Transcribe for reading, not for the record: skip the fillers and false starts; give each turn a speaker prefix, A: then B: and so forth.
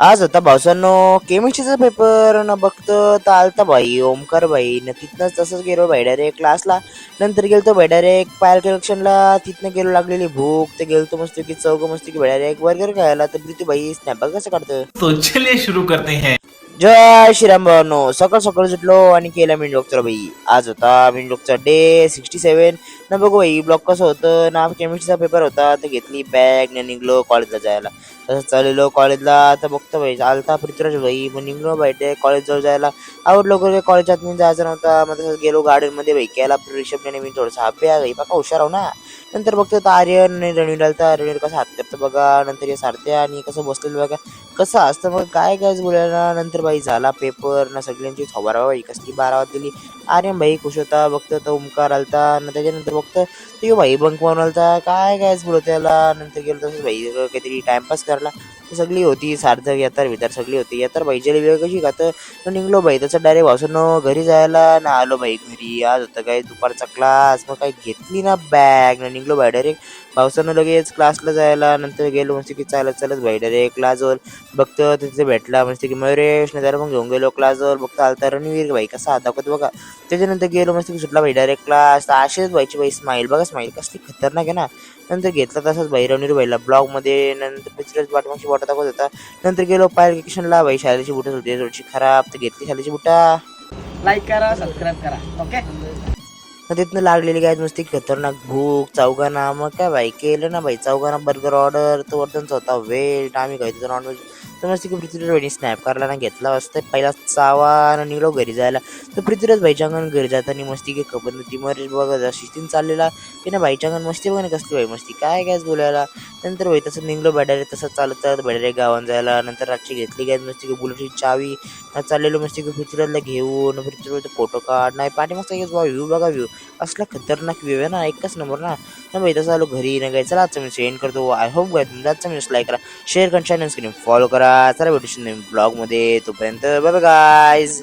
A: आज होता भाऊसांनो केमिस्ट्रीचा पेपर न बघतं तर आलता भाई ओमकार भाई न तिथनंच तसंच गेलो भाई डायरेक्ट क्लासला. नंतर गेलतो भाई डायरेक्ट पायल कलेक्शनला. तिथनं गेलो लागलेली भूक ते गेलतो मस्त की चौक मस्त की भाई डायरेक्ट बर्गर खायला. तर प्रीती भाई स्नॅप कसं काढतं.
B: तो चलिए शुरू करते हैं।
A: जय श्रीराम भावांनो, सकाळ सकाळ सुटलो आणि केला मिनडॉकचा भाई. आज होता मिनडॉकचा डे 67. ना बघू भाई ब्लॉक कसं होतं ना, केमिस्ट्रीचा पेपर होता तर घेतली बॅग न निघलो कॉलेजला जायला. तसं चाललेलो कॉलेजला तर बघतो भाई आलता पृथ्वीराज भाई. मग निघलो भाई ते कॉलेज जवळ जायला. आवडलो लवकर कॉलेजात मी जायचं नव्हता. मग तसंच गेलो गार्डन मध्ये भाई. केला रिषभने मी थोडासा अभ्यास भाई पक्का हुशार हो ना. नंतर बघतो तर आर्यन आणि रणवीर आलता. रणवीर कसा हात करतो बघा. नंतर हे सारथ्या आणि कसं बसलेलं बघा. कसं असतं मग काय काय बोलायला. नंतर भाई झाला पेपर ना सगळ्यांची थोबारा भाई कसली 12 दिली. आर्यन भाई खुश होता. बघतो तर ओमकार आलता. आणि त्याच्यानंतर बघतो तो भाई बंक मारून आलता. काय कायच बोलत त्याला. नंतर गेलो तसंच भाई काहीतरी टाइमपास करायला. सगळी होती सार्थक येतार वितार सगळी होती. येतार भाई वेळ कशी खातं. तर निघलो भाई तसं डायरेक्ट भाऊसांनो घरी जायला ना आलो भाई घरी. आज होतं काय दुपारचा क्लास. मग काही घेतली ना बॅग ना निघलो भाई डायरेक्ट भाऊसांनो लगेच क्लासला जायला. नंतर गेलो मस्त की चालत चालत भाई डायरेक्ट क्लासवर. बघतो तिथे भेटला मस्त की मयुरेश न त्याला मग घेऊन गेलो क्लासवर. बघतो आलता रणवीर भाई कसा हात दाखवतो बघा. त्याच्यानंतर गेलो मस्त की सुटला भाई डायरेक्ट क्लास. तर असेच व्हायची भाई स्माईल बघा स्माईल कसली खतरनाक आहे ना. नंतर घेतला तसाच भाई रणवीर भाईला ब्लॉग मध्ये. नंतर पिक्चरच पाठमागची बोटा दाखवत होता. नंतर गेलो पायल किशनला भाई शाळेची बुटच होती थोडीशी खराब तर घेतली शाळेची बुटा.
C: लाईक करा सबस्क्राईब करा ओके.
A: मग तिथनं लागलेली काय नुसती खतरनाक भूक चौघांना. मग काय भाई केलं ना भाई चौघांना बर्गर ऑर्डर. तो वर्धनचा होता व्हेज आम्ही खायचो नॉनव्हेज. तर मस्त की पृथ्वीराज भाईने स्नॅप काढला ना घेतला असतं पहिला चावा आणि निघलो घरी जायला. तर पृथ्वीराज भाईच्या अंगण घरी जाताना मस्ती की खबर नव्हती. मरेश बघा शिस्तीन चाललेला की ना भाईच्या अंगण मस्ती बघा कसली भाई मस्ती काय कायच बोलायला. नंतर भाई तसं निघलो बॅडरे तसं चालत चालत बॅडरे गावात जायला. नंतर रातची घेतली काय मस्ती की बुलेटची चावी. चाललेलो मस्ती की पृथ्वीराजला घेऊन पृथ्वीराज फोटो काढ नाही पाठी मस्त व्ह्यू बघा व्ह्यू असला खतरनाक व्ह्यू आहे ना एकच नंबर ना. ना भाई तसं आलो घरी ना काय चला आजचा मी सेंड करतो. आय होप काय तुमचा आजचा मी लाईक करा शेअर करा चॅनल स्क्रीन फॉलो करा. चला भेटू ब्लॉग मध्ये तोपर्यंत बाय बाय गाईज.